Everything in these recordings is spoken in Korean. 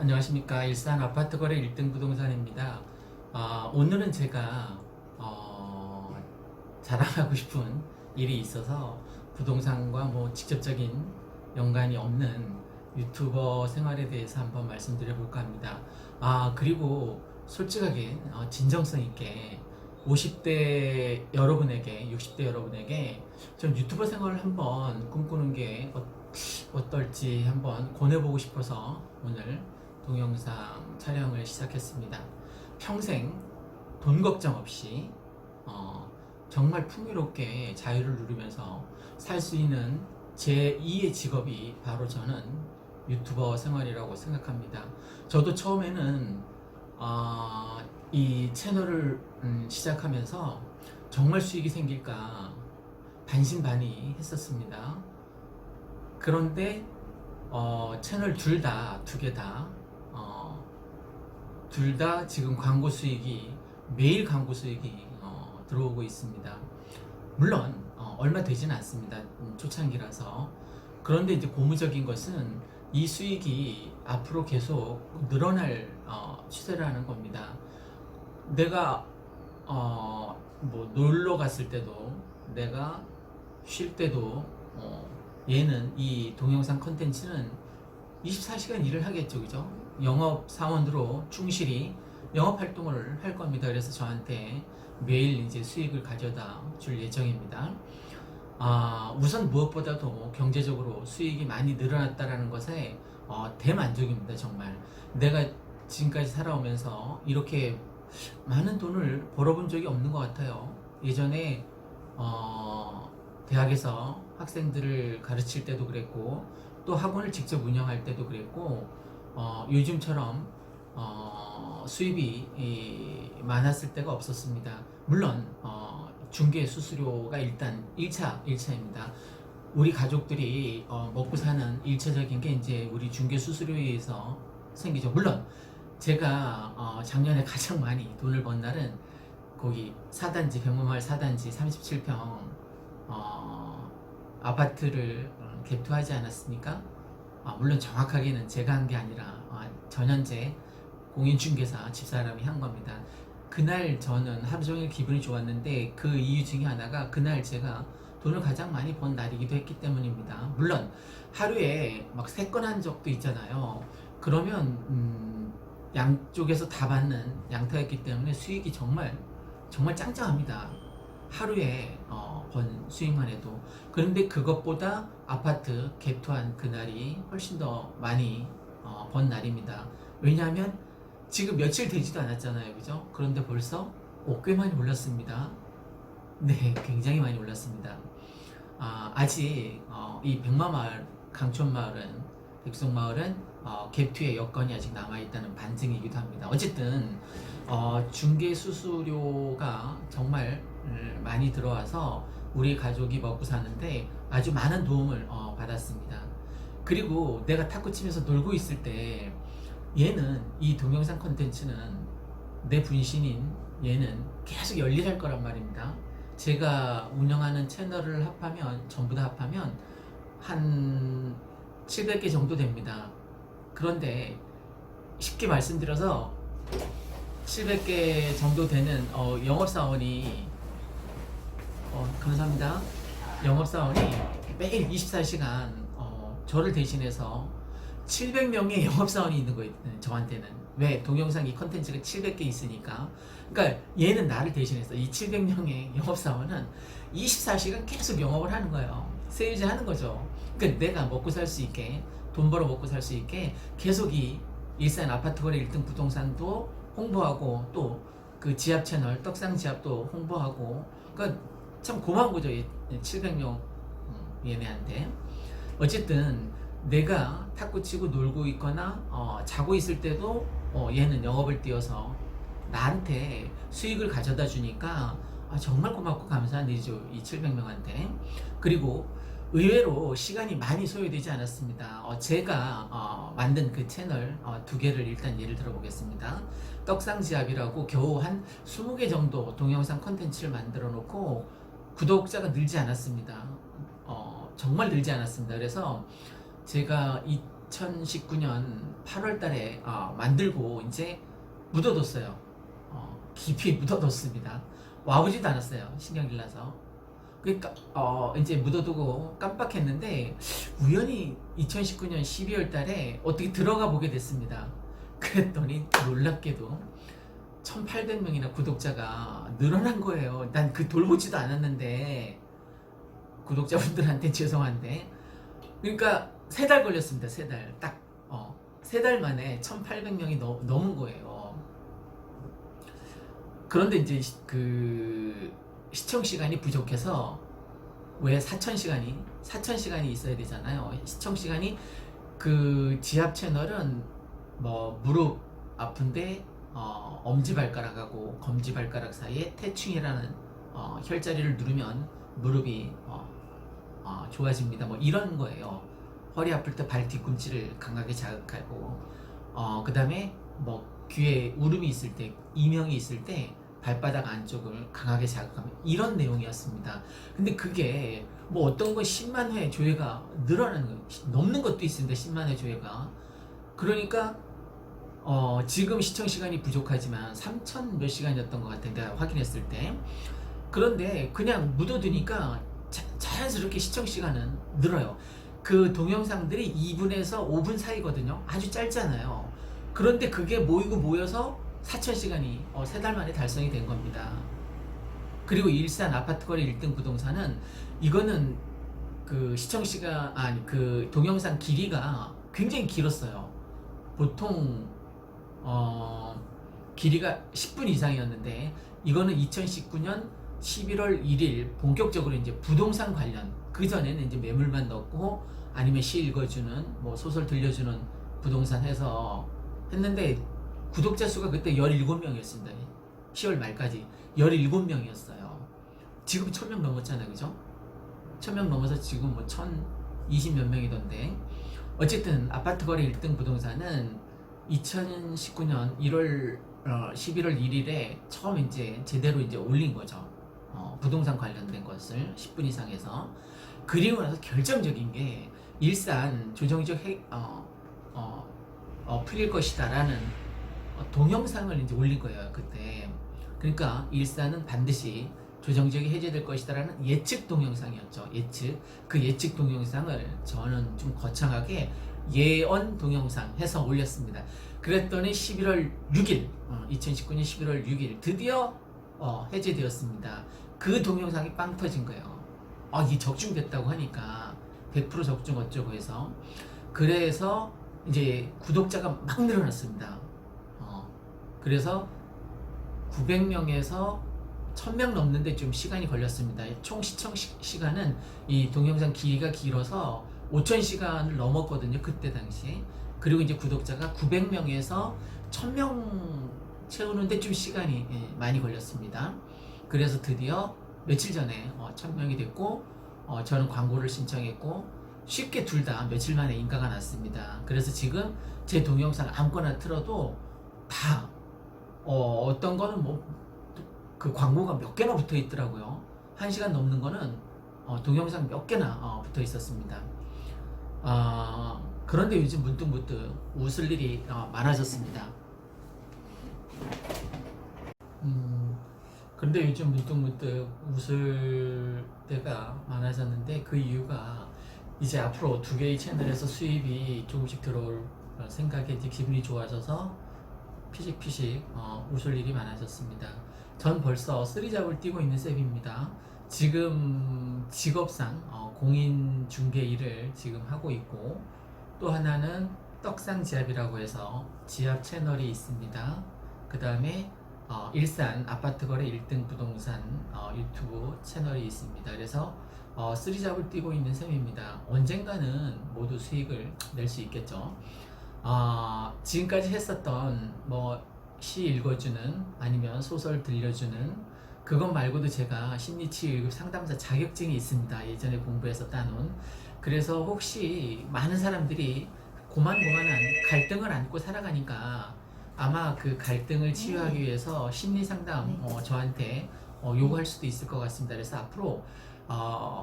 안녕하십니까. 일산 아파트 거래 1등 부동산입니다. 오늘은 제가 자랑하고 싶은 일이 있어서 부동산과 뭐 직접적인 연관이 없는 유튜버 생활에 대해서 한번 말씀드려 볼까 합니다. 그리고 솔직하게 진정성 있게 50대 여러분에게, 60대 여러분에게 좀 유튜버 생활을 한번 꿈꾸는 게 어떨지 한번 권해보고 싶어서 오늘 동영상 촬영을 시작했습니다. 평생 돈 걱정 없이 정말 풍요롭게 자유를 누리면서 살 수 있는 제2의 직업이 바로 저는 유튜버 생활이라고 생각합니다. 저도 처음에는 이 채널을 시작하면서 정말 수익이 생길까 반신반의 했었습니다. 그런데 채널 둘 다, 두 개 다, 둘 다 지금 광고 수익이, 매일 광고 수익이 들어오고 있습니다. 물론 얼마 되지는 않습니다. 초창기라서. 그런데 이제 고무적인 것은 이 수익이 앞으로 계속 늘어날 추세라는 겁니다. 내가 뭐 놀러 갔을 때도, 내가 쉴 때도 얘는, 이 동영상 컨텐츠는 24시간 일을 하겠죠, 그죠? 영업 사원으로 충실히 영업 활동을 할 겁니다. 그래서 저한테 매일 이제 수익을 가져다 줄 예정입니다. 우선 무엇보다도 경제적으로 수익이 많이 늘어났다라는 것에 대만족입니다. 정말 내가 지금까지 살아오면서 이렇게 많은 돈을 벌어본 적이 없는 것 같아요. 예전에 대학에서 학생들을 가르칠 때도 그랬고, 또 학원을 직접 운영할 때도 그랬고, 요즘처럼 수입이 많았을 때가 없었습니다. 물론 중개 수수료가 일단 1차입니다. 우리 가족들이 먹고 사는 1차적인 게 이제 우리 중개 수수료에 의해서 생기죠. 물론 제가 작년에 가장 많이 돈을 번 날은 거기 사단지, 백문마을 사단지 37평 아파트를 개투하지 않았습니까? 물론 정확하게는 제가 한 게 아니라 전현재 공인중개사 집사람이 한 겁니다. 그날 저는 하루 종일 기분이 좋았는데 그 이유 중에 하나가 그날 제가 돈을 가장 많이 번 날이기도 했기 때문입니다. 물론 하루에 막 3건 한 적도 있잖아요. 그러면 양쪽에서 다 받는 양타였기 때문에 수익이 정말 짱짱합니다. 하루에 번 수익만 해도. 그런데 그것보다 아파트 개투한 그날이 훨씬 더 많이 번 날입니다. 왜냐하면 지금 며칠 되지도 않았잖아요, 그죠? 그런데 벌써 꽤 많이 올랐습니다. 네, 굉장히 많이 올랐습니다. 아직 이 백마마을, 강촌마을은, 백송마을은 개투의 여건이 아직 남아있다는 반증이기도 합니다. 어쨌든 중개 수수료가 정말 많이 들어와서 우리 가족이 먹고 사는데 아주 많은 도움을 받았습니다. 그리고 내가 탁구 치면서 놀고 있을 때 얘는, 이 동영상 컨텐츠는, 내 분신인 얘는 계속 열일할 거란 말입니다. 제가 운영하는 채널을 합하면, 전부 다 합하면 한 700개 정도 됩니다. 그런데 쉽게 말씀드려서 700개 정도 되는 영업사원이, 감사합니다. 영업사원이 매일 24시간 저를 대신해서 700명의 영업사원이 있는 거예요, 저한테는. 왜? 동영상 이 컨텐츠가 700개 있으니까. 그러니까 얘는 나를 대신해서, 이 700명의 영업사원은 24시간 계속 영업을 하는 거예요. 세일즈 하는 거죠. 그러니까 내가 먹고 살 수 있게, 돈 벌어 먹고 살 수 있게 계속 이 일산 아파트 거래 1등 부동산도 홍보하고, 또 그 지압 채널 떡상 지압도 홍보하고. 그러니까 참 고마운 거죠, 700명 얘네한테. 어쨌든 내가 탁구 치고 놀고 있거나 자고 있을 때도 얘는 영업을 뛰어서 나한테 수익을 가져다 주니까 정말 고맙고 감사한 일이죠, 이 700명한테. 그리고 의외로 시간이 많이 소요되지 않았습니다. 제가 만든 그 채널 2개를 일단 예를 들어 보겠습니다. 떡상지압이라고 겨우 한 20개 정도 동영상 컨텐츠를 만들어 놓고 구독자가 늘지 않았습니다. 정말 늘지 않았습니다. 그래서 제가 이 2019년 8월 달에 만들고 이제 묻어뒀어요. 깊이 묻어뒀습니다. 와보지도 않았어요. 신경질 나서. 그러니까 이제 묻어두고 깜빡했는데 우연히 2019년 12월 달에 어떻게 들어가 보게 됐습니다. 그랬더니 놀랍게도 1800명이나 구독자가 늘어난 거예요. 난 그 돌보지도 않았는데 구독자분들한테 죄송한데 그러니까 3달 걸렸습니다. 3달 딱 3달 만에 1800명이 넘은 거예요. 그런데 이제 그 시청 시간이 부족해서 왜 4,000시간이 있어야 되잖아요. 시청 시간이 그 지압 채널은 뭐 무릎 아픈데 엄지발가락하고 검지발가락 사이에 태충이라는 혈자리를 누르면 무릎이 좋아집니다. 뭐 이런 거예요. 허리 아플 때 발 뒤꿈치를 강하게 자극하고 그 다음에 뭐 귀에 울음이 있을 때 이명이 있을 때 발바닥 안쪽을 강하게 자극하면 이런 내용이었습니다. 근데 그게 뭐 어떤 건 10만 회 조회가 늘어나는 거예요. 넘는 것도 있습니다. 10만 회 조회가. 그러니까 지금 시청 시간이 부족하지만 3천 몇 시간이었던 것 같아요. 내가 확인했을 때. 그런데 그냥 묻어두니까 자연스럽게 시청 시간은 늘어요. 그 동영상들이 2분에서 5분 사이거든요. 아주 짧잖아요. 그런데 그게 모여서 4,000시간이 3달 만에 달성이 된 겁니다. 그리고 일산 아파트거래 1등 부동산은 이거는 그 시청시간 그 동영상 길이가 굉장히 길었어요. 보통 길이가 10분 이상이었는데 이거는 2019년 11월 1일 본격적으로 이제 부동산 관련, 그 전에는 이제 매물만 넣고 아니면 시 읽어주는 뭐 소설 들려주는 부동산 해서 했는데 구독자 수가 그때 17명이었습니다. 10월 말까지 17명이었어요. 지금 1000명 넘었잖아요. 그죠? 1000명 넘어서 지금 뭐 1020몇 명이던데 어쨌든 아파트 거래 1등 부동산은 2019년 11월 1일에 처음 이제 제대로 이제 올린 거죠. 부동산 관련된 것을 10분 이상 해서. 그리고 나서 결정적인 게 일산 조정적 풀릴 것이다라는 동영상을 이제 올린 거예요. 그때. 그러니까 일산은 반드시 조정지역이 해제될 것이다라는 예측 동영상이었죠. 그 예측 동영상을 저는 좀 거창하게 예언 동영상 해서 올렸습니다. 그랬더니 11월 6일 2019년 11월 6일 드디어 해제되었습니다. 그 동영상이 빵 터진 거예요. 이 적중됐다고 하니까 100% 적중 어쩌고 해서. 그래서 이제 구독자가 막 늘어났습니다. 그래서 900명에서 1000명 넘는데 좀 시간이 걸렸습니다. 총 시청 시간은 이 동영상 길이가 길어서 5000시간을 넘었거든요. 그때 당시에. 그리고 이제 구독자가 900명에서 1000명 채우는데 좀 시간이 많이 걸렸습니다. 그래서 드디어 며칠 전에 1000명이 됐고 저는 광고를 신청했고 쉽게 둘 다 며칠 만에 인가가 났습니다. 그래서 지금 제 동영상 아무거나 틀어도 다 어떤 거는 뭐 그 광고가 몇 개나 붙어 있더라고요. 1시간 넘는 거는 동영상 몇 개나 붙어 있었습니다. 그런데 요즘 문득 웃을 일이 많아졌습니다. 그런데 요즘 문득 웃을 때가 많아졌는데 그 이유가 이제 앞으로 2개의 채널에서 수입이 조금씩 들어올 생각에 이제 기분이 좋아져서 피식피식 웃을 일이 많아졌습니다. 전 벌써 3잡을 뛰고 있는 셈입니다. 지금 직업상 공인중개 일을 지금 하고 있고 또 하나는 떡상지압이라고 해서 지압 채널이 있습니다. 그 다음에 일산 아파트거래 1등 부동산 유튜브 채널이 있습니다. 그래서 3잡을 뛰고 있는 셈입니다. 언젠가는 모두 수익을 낼 수 있겠죠. 지금까지 했었던 뭐 시 읽어주는 아니면 소설 들려주는 그것 말고도 제가 심리치유 1급 상담사 자격증이 있습니다. 예전에 공부해서 따놓은. 그래서 혹시 많은 사람들이 고만고만한 갈등을 안고 살아가니까 아마 그 갈등을 치유하기 위해서 심리상담 저한테 요구할 수도 있을 것 같습니다. 그래서 앞으로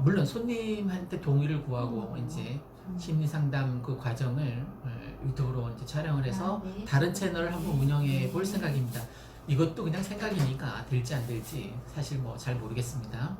물론 손님한테 동의를 구하고 이제 심리 상담 그 과정을 유튜브로 이제 촬영을 해서 네. 다른 채널을 한번 운영해 볼 네. 생각입니다. 이것도 그냥 생각이니까 될지 안 될지 사실 뭐 잘 모르겠습니다.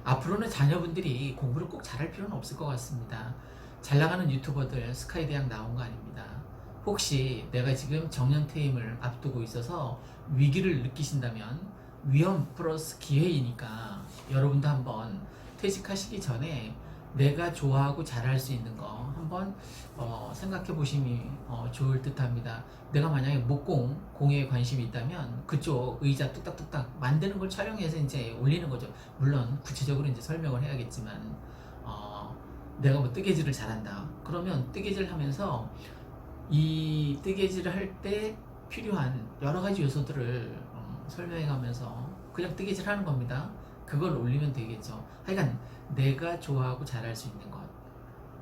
앞으로는 자녀분들이 공부를 꼭 잘할 필요는 없을 것 같습니다. 잘 나가는 유튜버들 스카이 대학 나온 거 아닙니다. 혹시 내가 지금 정년퇴임을 앞두고 있어서 위기를 느끼신다면 위험 플러스 기회이니까 여러분도 한번 퇴직하시기 전에 내가 좋아하고 잘할 수 있는 거 한번 생각해 보시면 좋을 듯 합니다. 내가 만약에 목공, 공예에 관심이 있다면 그쪽 의자 뚝딱뚝딱 만드는 걸 촬영해서 이제 올리는 거죠. 물론 구체적으로 이제 설명을 해야겠지만 내가 뭐 뜨개질을 잘한다. 그러면 뜨개질 하면서 이 뜨개질을 할 때 필요한 여러 가지 요소들을 설명해 가면서 그냥 뜨개질 하는 겁니다. 그걸 올리면 되겠죠. 하여간 내가 좋아하고 잘할 수 있는 것.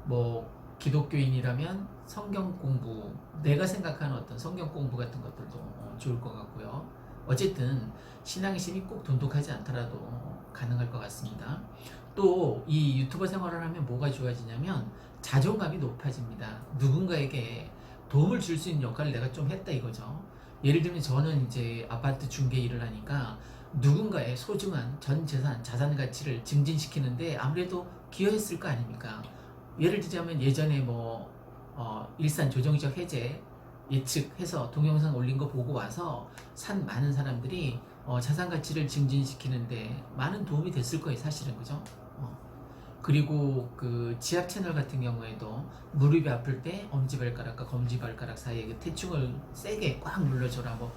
뭐 기독교인이라면 성경 공부, 내가 생각하는 어떤 성경 공부 같은 것들도 좋을 것 같고요. 어쨌든 신앙의 힘이 꼭 돈독하지 않더라도 가능할 것 같습니다. 또 이 유튜버 생활을 하면 뭐가 좋아지냐면 자존감이 높아집니다. 누군가에게 도움을 줄 수 있는 역할을 내가 좀 했다 이거죠. 예를 들면 저는 이제 아파트 중개 일을 하니까 누군가의 소중한 전 재산, 자산 가치를 증진시키는데 아무래도 기여했을 거 아닙니까? 예를 들자면 예전에 뭐 일산 조정지역 해제 예측해서 동영상 올린 거 보고 와서 산 많은 사람들이 자산 가치를 증진시키는데 많은 도움이 됐을 거예요, 사실은. 그죠? 그리고 그 지압 채널 같은 경우에도 무릎이 아플 때 엄지발가락과 검지발가락 사이에 그 태충을 세게 꽉 눌러줘라, 뭐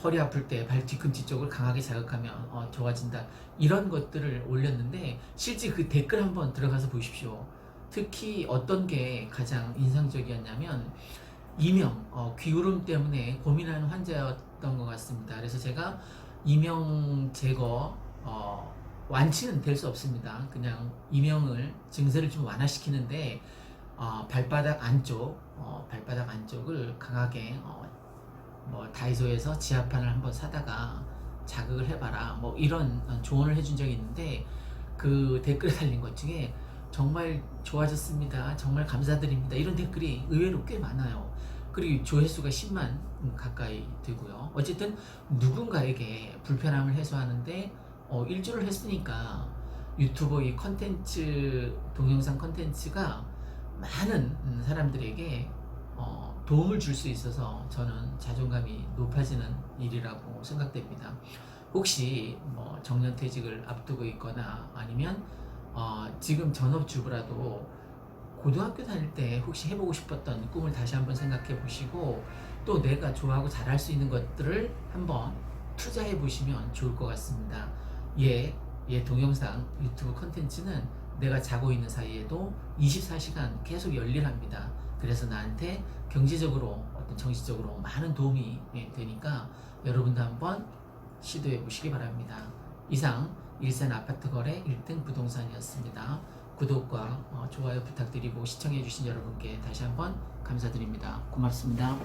허리 아플 때 발 뒤꿈치 쪽을 강하게 자극하면 좋아진다, 이런 것들을 올렸는데 실제 그 댓글 한번 들어가서 보십시오. 특히 어떤 게 가장 인상적이었냐면 이명 귀울음 때문에 고민하는 환자였던 것 같습니다. 그래서 제가 이명 제거 완치는 될 수 없습니다. 그냥 이명을 증세를 좀 완화시키는데 발바닥 안쪽을 강하게 뭐 다이소에서 지압판을 한번 사다가 자극을 해봐라, 뭐 이런 조언을 해준 적이 있는데 그 댓글에 달린 것 중에 정말 좋아졌습니다, 정말 감사드립니다, 이런 댓글이 의외로 꽤 많아요. 그리고 조회수가 10만 가까이 되고요. 어쨌든 누군가에게 불편함을 해소하는데 일조를 했으니까 유튜버 이 컨텐츠, 동영상 컨텐츠가 많은 사람들에게 도움을 줄 수 있어서 저는 자존감이 높아지는 일이라고 생각됩니다. 혹시 뭐 정년퇴직을 앞두고 있거나 아니면 지금 전업주부라도 고등학교 다닐 때 혹시 해보고 싶었던 꿈을 다시 한번 생각해 보시고 또 내가 좋아하고 잘할 수 있는 것들을 한번 투자해 보시면 좋을 것 같습니다. 얘 동영상 유튜브 컨텐츠는 내가 자고 있는 사이에도 24시간 계속 열일합니다. 그래서 나한테 경제적으로 어떤 정신적으로 많은 도움이 되니까 여러분도 한번 시도해 보시기 바랍니다. 이상 일산 아파트 거래 1등 부동산이었습니다. 구독과 좋아요 부탁드리고 시청해 주신 여러분께 다시 한번 감사드립니다. 고맙습니다.